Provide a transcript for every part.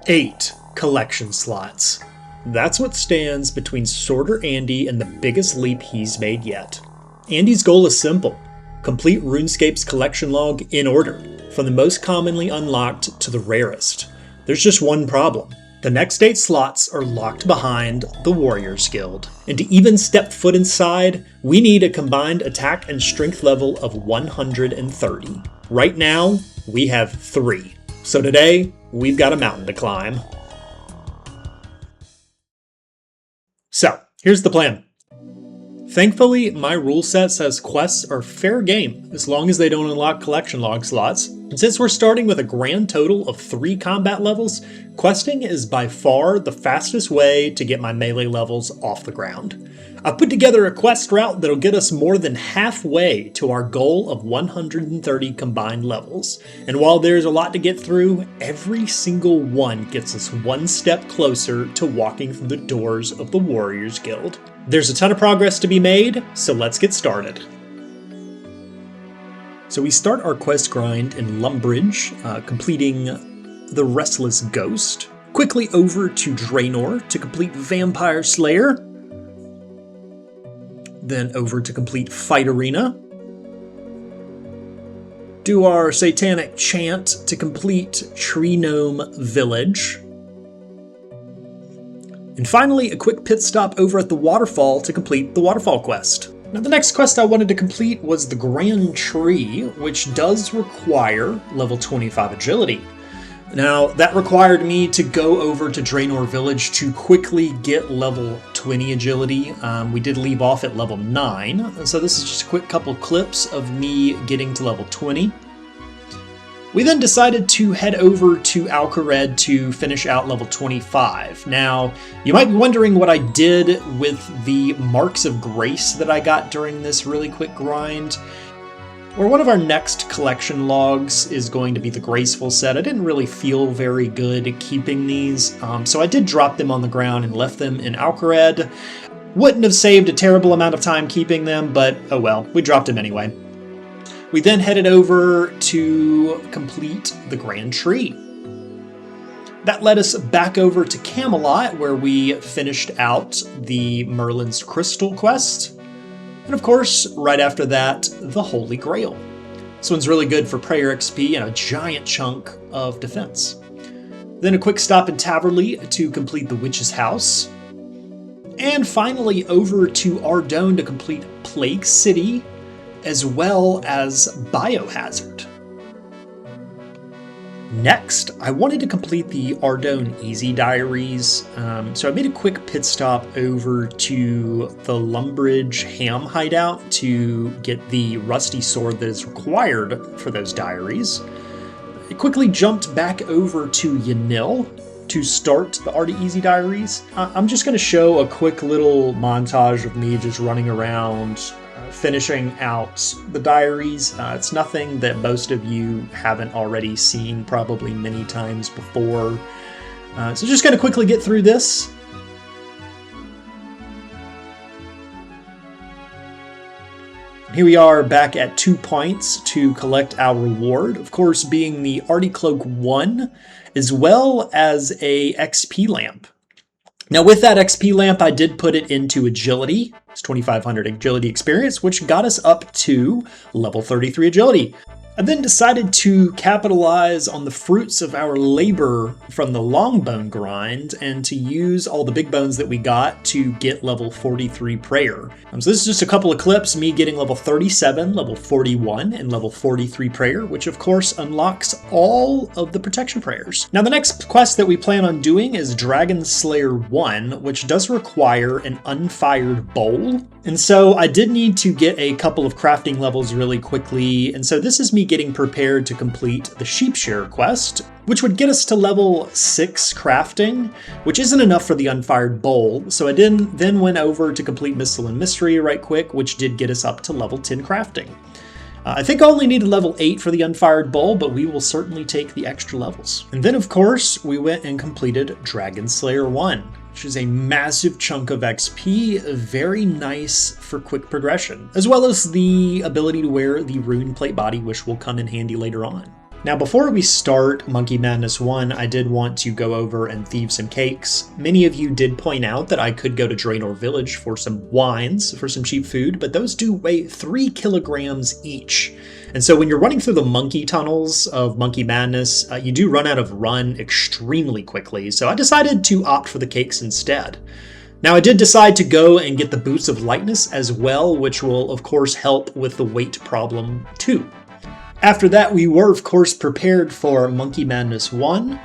8 collection slots. That's what stands between Sorter Andy and the biggest leap he's made yet. Andy's goal is simple: complete RuneScape's collection log in order, from the most commonly unlocked to the rarest. There's just one problem. The next 8 slots are locked behind the Warriors Guild, and to even step foot inside, we need a combined attack and strength level of 130. Right now, we have 3. So today, we've got a mountain to climb. So, here's the plan. Thankfully, my rule set says quests are fair game as long as they don't unlock collection log slots. And since we're starting with a grand total of 3 combat levels, questing is by far the fastest way to get my melee levels off the ground. I've put together a quest route that'll get us more than halfway to our goal of 130 combined levels. And while there's a lot to get through, every single one gets us one step closer to walking through the doors of the Warriors Guild. There's a ton of progress to be made, so let's get started. So we start our quest grind in Lumbridge, completing the Restless Ghost. Quickly over to Draenor to complete Vampire Slayer. Then over to complete Fight Arena. Do our Satanic Chant to complete Tree Gnome Village. And finally, a quick pit stop over at the Waterfall to complete the Waterfall quest. Now, the next quest I wanted to complete was the Grand Tree, which does require level 25 agility. Now, that required me to go over to Draenor Village to quickly get level 20 agility. We did leave off at level 9, so this is just a quick couple clips of me getting to level 20. We then decided to head over to Alcared to finish out level 25. Now, you might be wondering what I did with the Marks of Grace that I got during this really quick grind. Well, one of our next collection logs is going to be the Graceful set. I didn't really feel very good keeping these, so I did drop them on the ground and left them in Alcared. Wouldn't have saved a terrible amount of time keeping them, but oh well, we dropped them anyway. We then headed over to complete the Grand Tree. That led us back over to Camelot, where we finished out the Merlin's Crystal quest. And of course, right after that, the Holy Grail. This one's really good for prayer XP and a giant chunk of defense. Then a quick stop in Taverley to complete the Witch's House. And finally over to Ardougne to complete Plague City, as well as Biohazard. Next, I wanted to complete the Ardougne Easy Diaries, so I made a quick pit stop over to the Lumbridge Ham hideout to get the rusty sword that is required for those diaries. I quickly jumped back over to Yanil to start the Artie Easy Diaries. I'm just going to show a quick little montage of me just running around, finishing out the diaries. It's nothing that most of you haven't already seen probably many times before. So just going to quickly get through this. Here we are back at 2 points to collect our reward. Of course, being the Artie Cloak 1, as well as a XP lamp. Now with that XP lamp, I did put it into agility. It's 2,500 agility experience, which got us up to level 33 agility. I then decided to capitalize on the fruits of our labor from the Longbone grind and to use all the big bones that we got to get level 43 prayer. So this is just a couple of clips, me getting level 37, level 41, and level 43 prayer, which of course unlocks all of the protection prayers. Now the next quest that we plan on doing is Dragon Slayer 1, which does require an unfired bowl. And so I did need to get a couple of crafting levels really quickly, and so this is me getting prepared to complete the Sheepshearer quest, which would get us to level 6 crafting, which isn't enough for the unfired bowl, so I then went over to complete Missile and Mystery right quick, which did get us up to level 10 crafting. I think I only needed level 8 for the unfired bowl, but we will certainly take the extra levels. And then of course, we went and completed Dragon Slayer 1. Which is a massive chunk of XP, very nice for quick progression, as well as the ability to wear the rune plate body, which will come in handy later on. Now before we start Monkey Madness 1, I did want to go over and thieve some cakes. Many of you did point out that I could go to Draenor Village for some wines, for some cheap food, but those do weigh 3 kilograms each. And so when you're running through the monkey tunnels of Monkey Madness, you do run out of run extremely quickly, so I decided to opt for the cakes instead. Now I did decide to go and get the Boots of Lightness as well, which will of course help with the weight problem too. After that, we were of course prepared for Monkey Madness 1.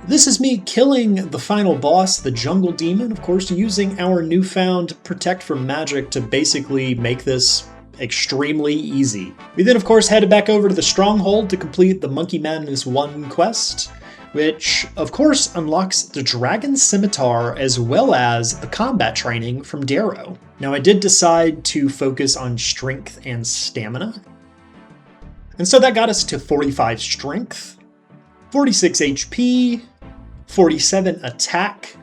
This is me killing the final boss, the Jungle Demon, of course using our newfound Protect from Magic to basically make this extremely easy. We then of course headed back over to the Stronghold to complete the Monkey Madness 1 quest, which of course unlocks the Dragon Scimitar as well as the combat training from Darrow. Now I did decide to focus on strength and stamina. And so that got us to 45 strength, 46 HP, 47 attack,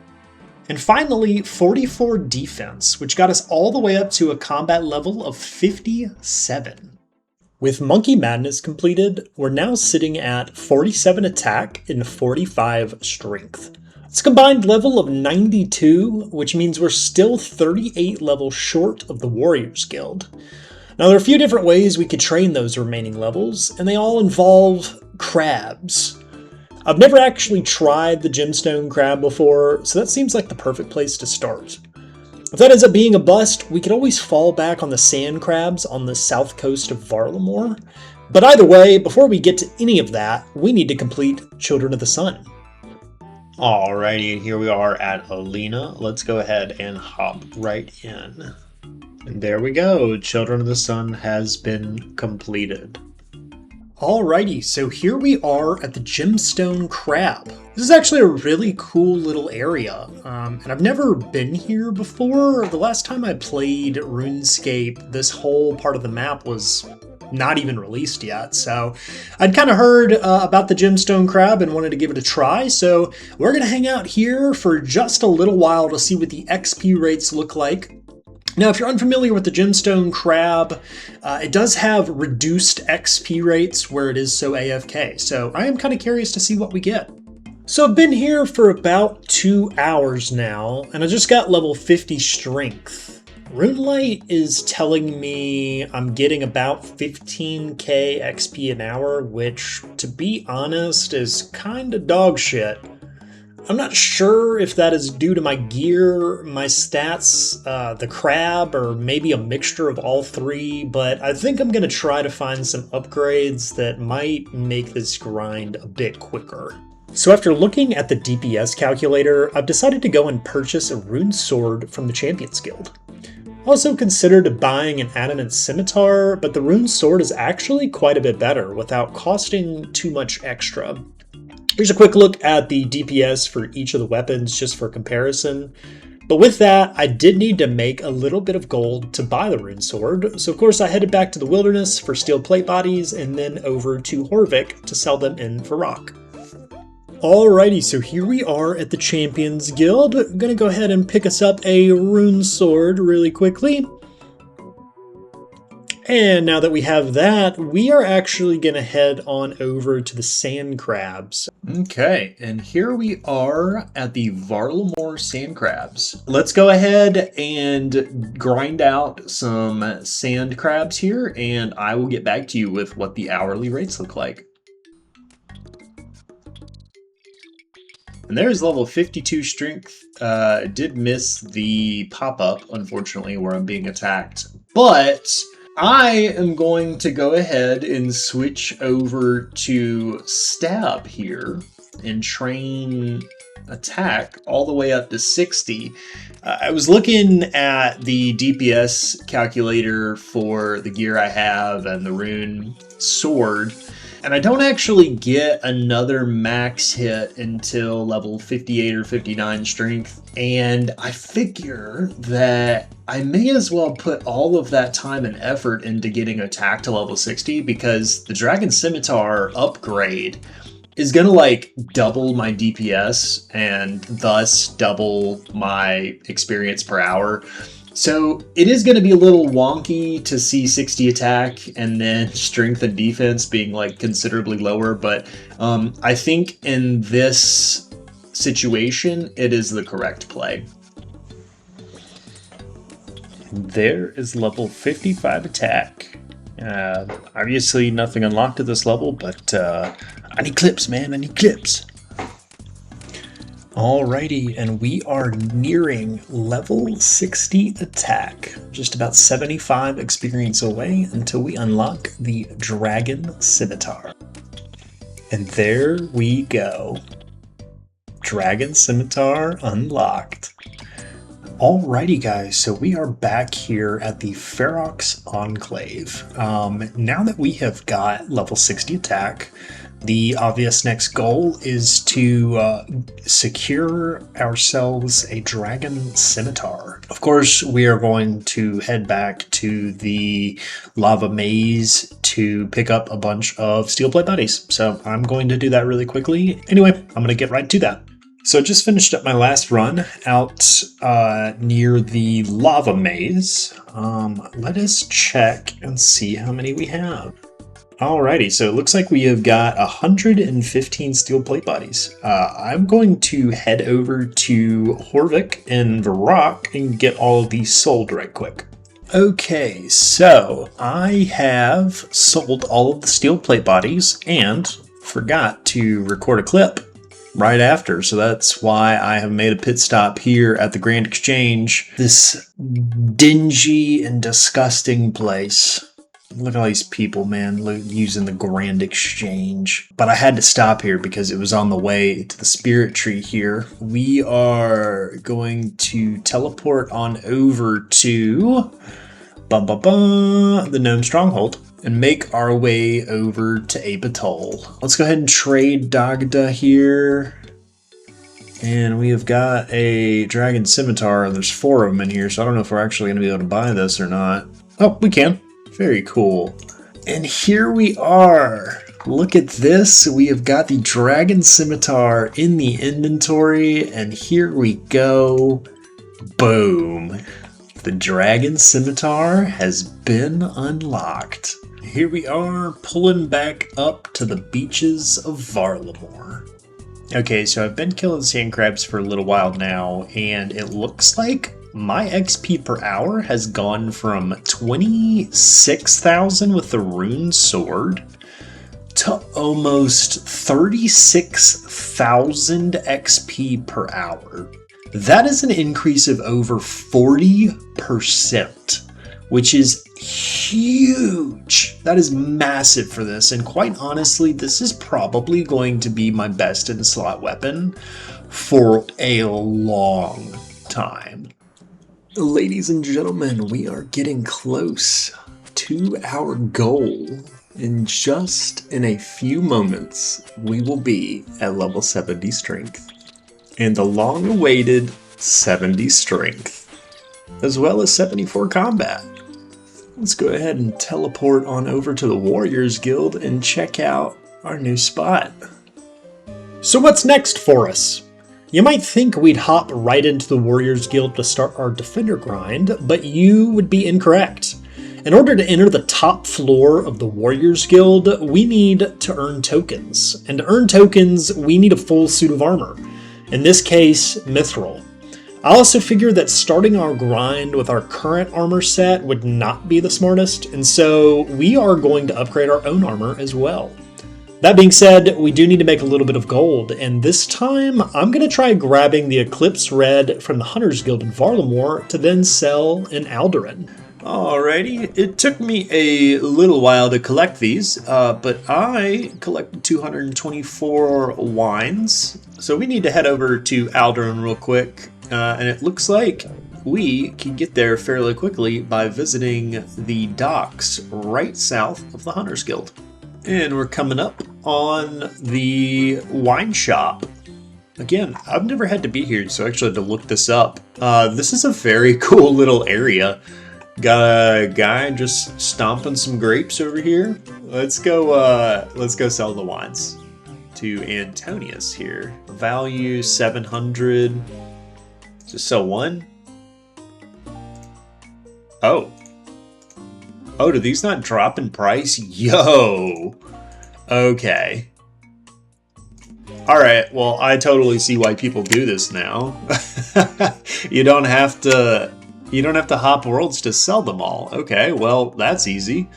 and finally 44 defense, which got us all the way up to a combat level of 57. With Monkey Madness completed, we're now sitting at 47 attack and 45 strength. It's a combined level of 92, which means we're still 38 levels short of the Warriors Guild. Now there are a few different ways we could train those remaining levels, and they all involve crabs. I've never actually tried the gemstone crab before, so that seems like the perfect place to start. If that ends up being a bust, we could always fall back on the sand crabs on the south coast of Varlamore. But either way, before we get to any of that, we need to complete Children of the Sun. Alrighty, and here we are at Alina. Let's go ahead and hop right in. And there we go, Children of the Sun has been completed. Alrighty, so here we are at the Gemstone Crab. This is actually a really cool little area, and I've never been here before. The last time I played RuneScape, this whole part of the map was not even released yet, so I'd kind of heard about the Gemstone Crab and wanted to give it a try, so we're going to hang out here for just a little while to see what the XP rates look like. Now, if you're unfamiliar with the Gemstone Crab, it does have reduced XP rates where it is so AFK, so I am kind of curious to see what we get. So I've been here for about 2 hours now, and I just got level 50 strength. RuneLight is telling me I'm getting about 15k XP an hour, which, to be honest, is kinda dog shit. I'm not sure if that is due to my gear, my stats, the crab, or maybe a mixture of all three, but I think I'm going to try to find some upgrades that might make this grind a bit quicker. So after looking at the DPS calculator, I've decided to go and purchase a rune sword from the Champions Guild. I also considered buying an adamant scimitar, but the rune sword is actually quite a bit better without costing too much extra. Here's a quick look at the DPS for each of the weapons just for comparison. But with that, I did need to make a little bit of gold to buy the rune sword. So of course I headed back to the wilderness for steel plate bodies and then over to Horvik to sell them in for rock. Alrighty, so here we are at the Champions Guild. I'm gonna go ahead and pick us up a rune sword really quickly. And now that we have that, we are actually going to head on over to the sand crabs. Okay, and here we are at the Varlamore sand crabs. Let's go ahead and grind out some sand crabs here, and I will get back to you with what the hourly rates look like. And there's level 52 strength. Did miss the pop-up, unfortunately, where I'm being attacked, but I am going to go ahead and switch over to stab here and train attack all the way up to 60. I was looking at the DPS calculator for the gear I have and the rune sword, and I don't actually get another max hit until level 58 or 59 strength, and I figure that I may as well put all of that time and effort into getting attack to level 60 because the Dragon Scimitar upgrade is gonna like double my DPS and thus double my experience per hour. So it is going to be a little wonky to see 60 attack and then strength and defense being like considerably lower, but I think in this situation it is the correct play. There is level 55 attack. Obviously nothing unlocked at this level, but I need clips, man. I need clips. Alrighty, and we are nearing level 60 attack. Just about 75 experience away until we unlock the Dragon Scimitar. And there we go. Dragon Scimitar unlocked. Alrighty guys, so we are back here at the Ferox Enclave. Now that we have got level 60 attack, the obvious next goal is to secure ourselves a Dragon Scimitar. Of course, we are going to head back to the lava maze to pick up a bunch of steel plate buddies. So I'm going to do that really quickly. Anyway, I'm going to get right to that. So I just finished up my last run out near the lava maze. Let us check and see how many we have. Alrighty, so it looks like we have got 115 steel plate bodies. I'm going to head over to Horvik and Varrock and get all of these sold right quick. Okay, so I have sold all of the steel plate bodies and forgot to record a clip right after, so that's why I have made a pit stop here at the Grand Exchange. This dingy and disgusting place. Look at all these people, man, using the Grand Exchange. But I had to stop here because it was on the way to the Spirit Tree here. We are going to teleport on over to the Gnome Stronghold and make our way over to Apatol. Let's go ahead and trade Dagda here. And we have got a Dragon Scimitar. There's 4 of them in here, so I don't know if we're actually going to be able to buy this or not. Oh, we can. Very cool. And here we are. Look at this. We have got the Dragon Scimitar in the inventory, and here we go. Boom. The Dragon Scimitar has been unlocked. Here we are pulling back up to the beaches of Varlamore. Okay, so I've been killing sand crabs for a little while now, and it looks like my XP per hour has gone from 26,000 with the rune sword to almost 36,000 XP per hour. That is an increase of over 40%, which is huge. That is massive for this, and quite honestly, this is probably going to be my best in slot weapon for a long time. Ladies and gentlemen, we are getting close to our goal. In a few moments, we will be at level 70 strength. And the long-awaited 70 strength, as well as 74 combat. Let's go ahead and teleport on over to the Warriors Guild and check out our new spot. So what's next for us? You might think we'd hop right into the Warriors Guild to start our Defender grind, but you would be incorrect. In order to enter the top floor of the Warriors Guild, we need to earn tokens. And to earn tokens, we need a full suit of armor. In this case, Mithril. I also figured that starting our grind with our current armor set would not be the smartest, and so we are going to upgrade our own armor as well. That being said, we do need to make a little bit of gold, and this time I'm going to try grabbing the Eclipse Red from the Hunters Guild in Varlamore to then sell in Alderan. Alrighty, it took me a little while to collect these, but I collected 224 wines, so we need to head over to Alderan real quick, and it looks like we can get there fairly quickly by visiting the docks right south of the Hunters Guild. And we're coming up on the wine shop. Again, I've never had to be here, so I actually had to look this up. This is a very cool little area. Got a guy just stomping some grapes over here. Let's go sell the wines to Antonius here. Value 700. Just sell one. Oh. Oh, do these not drop in price? Yo! Okay. Alright, well, I totally see why people do this now. You don't have to hop worlds to sell them all. Okay, well, that's easy.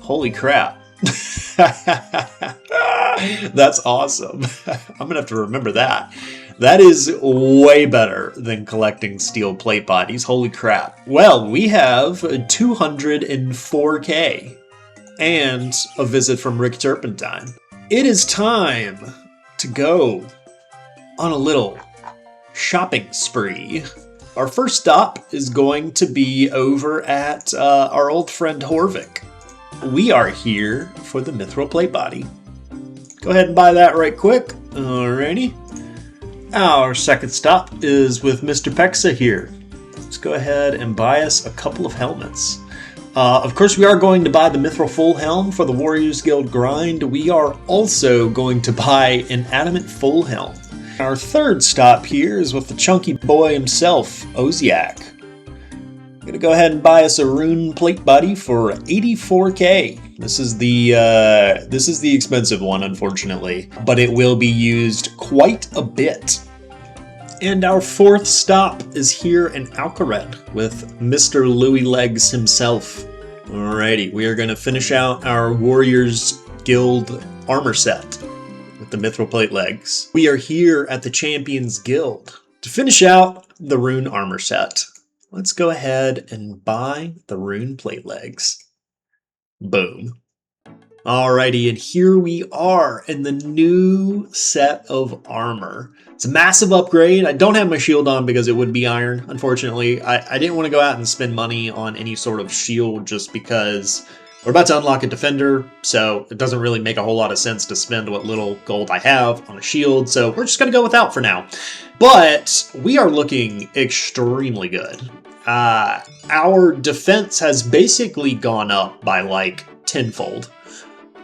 Holy crap. That's awesome. I'm gonna have to remember that. That is way better than collecting steel plate bodies. Holy crap. Well, we have 204K and a visit from Rick Turpentine. It is time to go on a little shopping spree. Our first stop is going to be over at our old friend Horvik. We are here for the Mithril plate body. Go ahead and buy that right quick. Alrighty. Our second stop is with Mr. Pexa here. Let's go ahead and buy us a couple of helmets. Of course, we are going to buy the Mithril Full Helm for the Warriors Guild grind. We are also going to buy an Adamant Full Helm. Our third stop here is with the chunky boy himself, Oziak. I'm gonna go ahead and buy us a rune plate body for 84K. This is the expensive one, unfortunately, but it will be used quite a bit. And our fourth stop is here in Alcared with Mr. Louis Legs himself. Alrighty, we are going to finish out our Warriors Guild armor set with the Mithril Plate Legs. We are here at the Champions Guild to finish out the Rune armor set. Let's go ahead and buy the Rune Plate Legs. Boom. Alrighty, and here we are in the new set of armor. It's a massive upgrade. I don't have my shield on because it would be iron, unfortunately. I didn't want to go out and spend money on any sort of shield just because we're about to unlock a defender, so it doesn't really make a whole lot of sense to spend what little gold I have on a shield, so we're just going to go without for now. But we are looking extremely good. Our defense has basically gone up by like tenfold.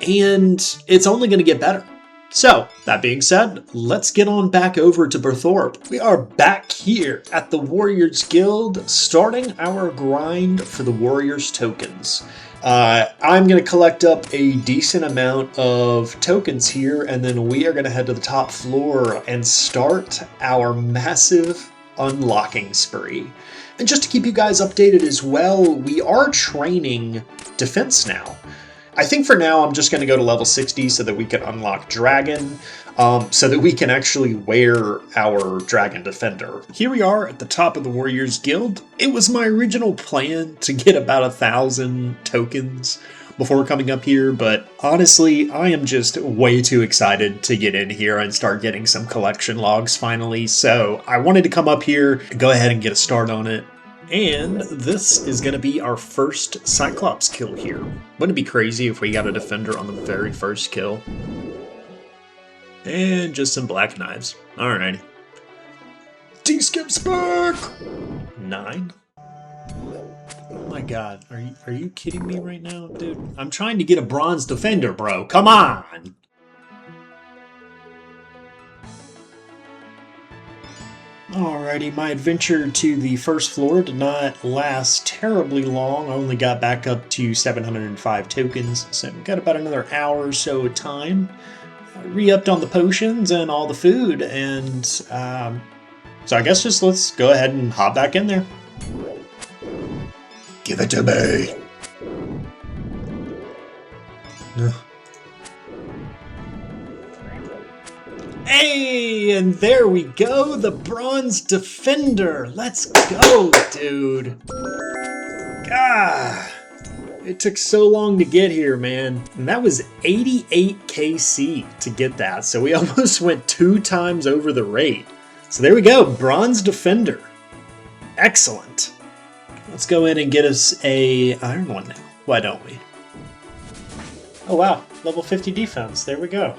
And it's only going to get better. So, that being said, let's get on back over to Berthorpe. We are back here at the Warriors Guild, starting our grind for the Warriors tokens. I'm going to collect up a decent amount of tokens here, and then we are going to head to the top floor and start our massive unlocking spree. And just to keep you guys updated as well, we are training defense now. I think for now I'm just going to go to level 60 so that we can unlock Dragon, so that we can actually wear our Dragon Defender. Here we are at the top of the Warriors Guild. It was my original plan to get about 1,000 tokens before coming up here, but honestly, I am just way too excited to get in here and start getting some collection logs finally, so I wanted to come up here, go ahead and get a start on it. And this is going to be our first Cyclops kill here. Wouldn't it be crazy if we got a defender on the very first kill? And just some black knives. Alright. T-Skip's back! 9? Oh my god, are you kidding me right now, dude? I'm trying to get a bronze defender, bro. Come on! Alrighty, my adventure to the first floor did not last terribly long. I only got back up to 705 tokens, so we got about another hour or so of time. I re-upped on the potions and all the food, and so I guess just let's go ahead and hop back in there. Give it to me! Hey, and there we go, the Bronze Defender. Let's go, dude. God, it took so long to get here, man. And that was 88 KC to get that, so we almost went 2 times over the rate. So there we go, Bronze Defender. Excellent. Let's go in and get us a iron one now. Why don't we? Oh wow, level 50 defense. There we go.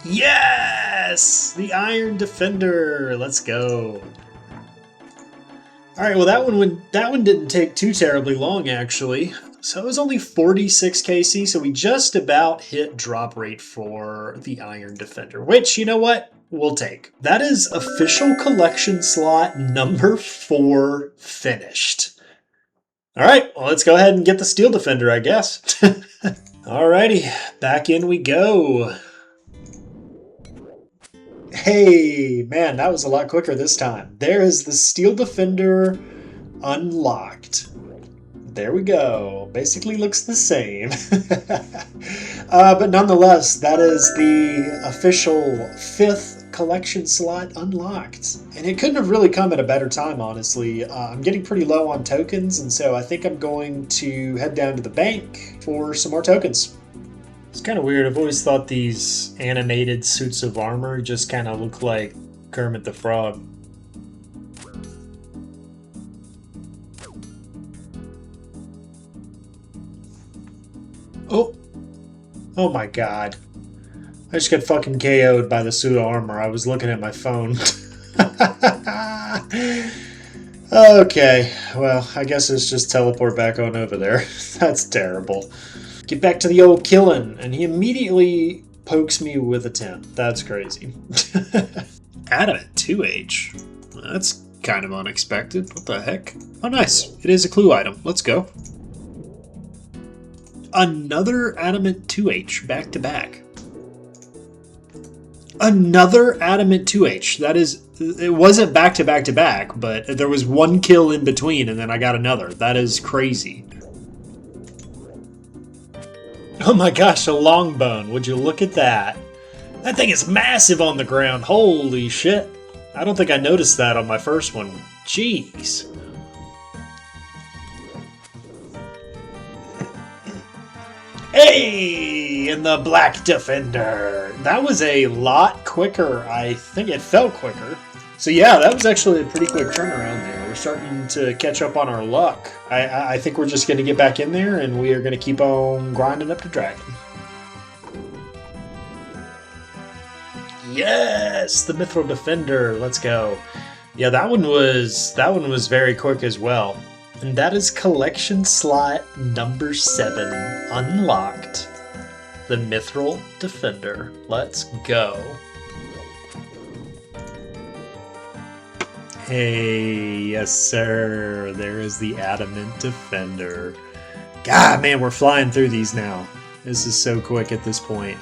Yes! The Iron Defender! Let's go. Alright, well that one didn't take too terribly long actually. So it was only 46 KC, so we just about hit drop rate for the Iron Defender. Which, you know what? we'll take. That is official collection slot number 4 finished. All right, well, let's go ahead and get the Steel Defender, I guess. Alrighty, back in we go. Hey, man, that was a lot quicker this time. There is the Steel Defender unlocked. There we go. Basically looks the same. But nonetheless, that is the official 5th collection slot unlocked. And it couldn't have really come at a better time, honestly. I'm getting pretty low on tokens, and so I think I'm going to head down to the bank for some more tokens. It's kind of weird. I've always thought these animated suits of armor just kind of look like Kermit the Frog. Oh my god. I just got fucking KO'd by the suit of armor. I was looking at my phone. Okay, well, I guess it's just teleport back on over there. That's terrible. Get back to the old killing, and he immediately pokes me with a 10. That's crazy. Adamant 2H. That's kind of unexpected. What the heck? Oh, nice. It is a clue item. Let's go. Another Adamant 2H, back to back. Another Adamant 2H. That is, it wasn't back to back to back, but there was one kill in between and then I got another. That is crazy. Oh my gosh, a longbone. Would you look at that? That thing is massive on the ground. Holy shit. I don't think I noticed that on my first one. Jeez. Hey, and the Black Defender. That was a lot quicker. I think it felt quicker. So yeah, that was actually a pretty quick turnaround there. We're starting to catch up on our luck. I think we're just going to get back in there and we are going to keep on grinding up to Dragon. Yes, the Mithril Defender. Let's go. Yeah, that one was very quick as well. And that is collection slot number 7, unlocked. The Mithril Defender. Let's go. Hey, yes sir. There is the Adamant Defender. God, man, we're flying through these now. This is so quick at this point.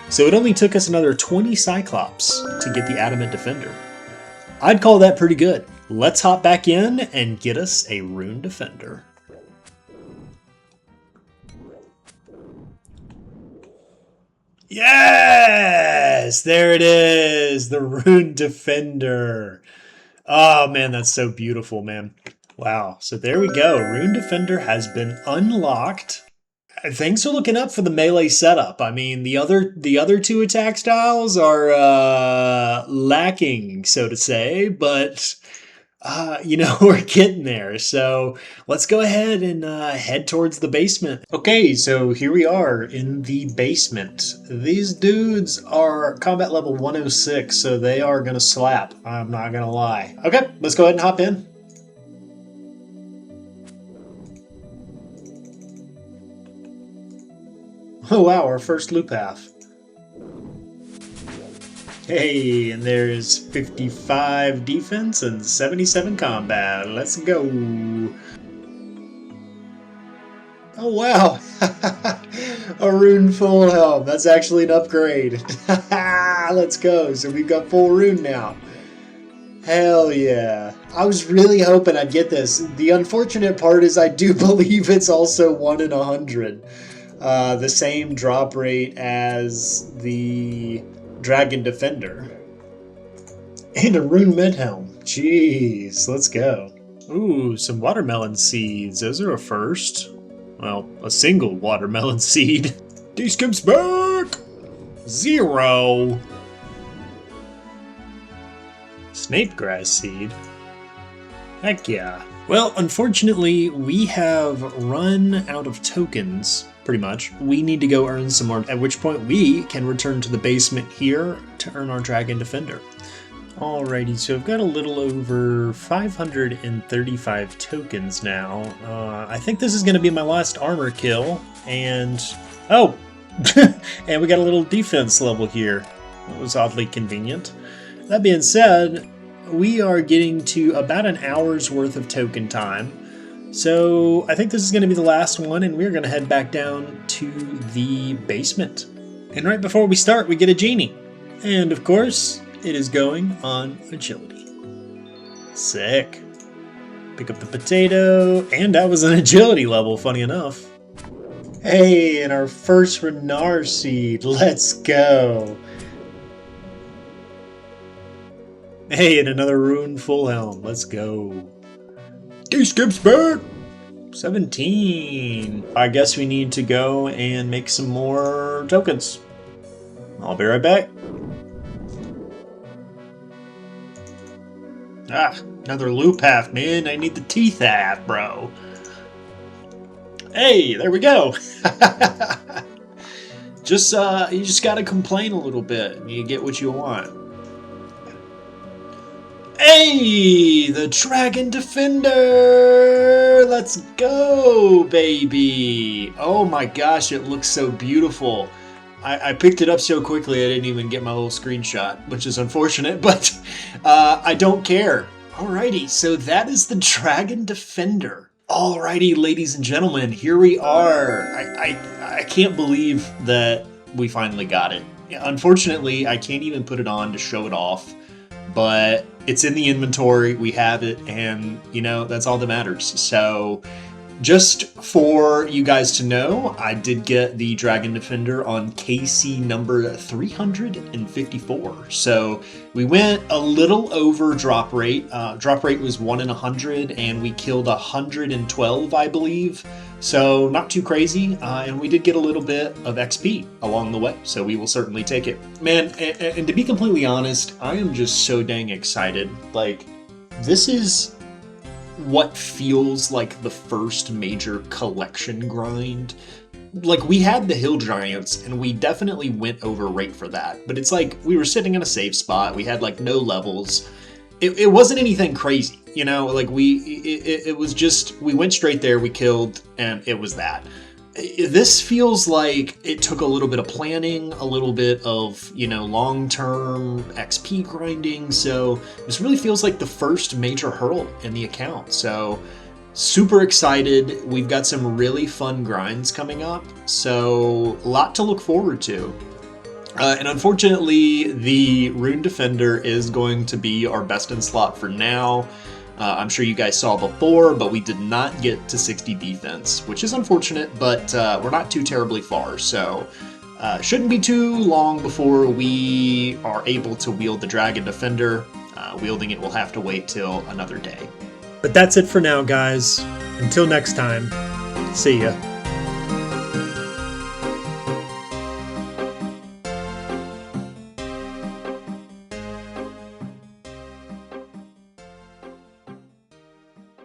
So it only took us another 20 Cyclops to get the Adamant Defender. I'd call that pretty good. Let's hop back in and get us a Rune Defender. Yes! There it is! The Rune Defender. Oh man, that's so beautiful, man. Wow. So there we go. Rune Defender has been unlocked. Things are looking up for the melee setup. I mean, the other 2 attack styles are lacking, so to say, but we're getting there. So let's go ahead and head towards the basement. Okay, so here we are in the basement. These dudes are combat level 106, so they are gonna slap. I'm not gonna lie. Okay, let's go ahead and hop in. Oh wow, our first loop path. Hey, and there's 55 defense and 77 combat. Let's go. Oh wow, a rune full helm. That's actually an upgrade. Let's go. So we've got full rune now. Hell yeah. I was really hoping I'd get this. The unfortunate part is I do believe it's also 1 in 100. The same drop rate as the Dragon Defender. And a Rune Midhelm. Jeez, let's go. Ooh, some watermelon seeds. Those are a first. Well, a single watermelon seed. D skips back! 0. Snape grass seed. Heck yeah. Well, unfortunately, we have run out of tokens. Pretty much. We need to go earn some more, at which point we can return to the basement here to earn our Dragon Defender. Alrighty, so I've got a little over 535 tokens now. I think this is going to be my last armor kill, and... oh! And we got a little defense level here. It was oddly convenient. That being said, we are getting to about an hour's worth of token time. So I think this is going to be the last one, and we're going to head back down to the basement. And right before we start, we get a genie. And of course, it is going on agility. Sick. Pick up the potato, and that was an agility level, funny enough. Hey, and our first Renar seed. Let's go. Hey, and another Rune Full Helm. Let's go. D-Skip's back! 17. I guess we need to go and make some more tokens. I'll be right back. Ah, another loop half, man. I need the teeth half, bro. Hey, there we go. You just gotta complain a little bit and you get what you want. Hey, the Dragon Defender! Let's go, baby! Oh my gosh, it looks so beautiful. I picked it up so quickly I didn't even get my little screenshot, which is unfortunate, but I don't care. Alrighty, so that is the Dragon Defender. Alrighty, ladies and gentlemen, here we are. I can't believe that we finally got it. Unfortunately, I can't even put it on to show it off, but it's in the inventory, we have it, and, you know, that's all that matters. So, just for you guys to know, I did get the Dragon Defender on KC number 354. So we went a little over drop rate. Drop rate was 1 in 100, and we killed 112, I believe. So not too crazy, and we did get a little bit of XP along the way, so we will certainly take it. Man, and to be completely honest, I am just so dang excited. Like, this is what feels like the first major collection grind. Like, we had the Hill Giants, and we definitely went over rate for that, but it's like we were sitting in a safe spot, we had like no levels. It wasn't anything crazy, you know, like it was just, we went straight there, we killed, and it was that. This feels like it took a little bit of planning, a little bit of, you know, long-term XP grinding, so this really feels like the first major hurdle in the account. So super excited. We've got some really fun grinds coming up, so a lot to look forward to. And unfortunately, the Rune Defender is going to be our best in slot for now. I'm sure you guys saw before, but we did not get to 60 defense, which is unfortunate, but we're not too terribly far, so shouldn't be too long before we are able to wield the Dragon Defender. Wielding it will have to wait till another day. But that's it for now, guys. Until next time, see ya.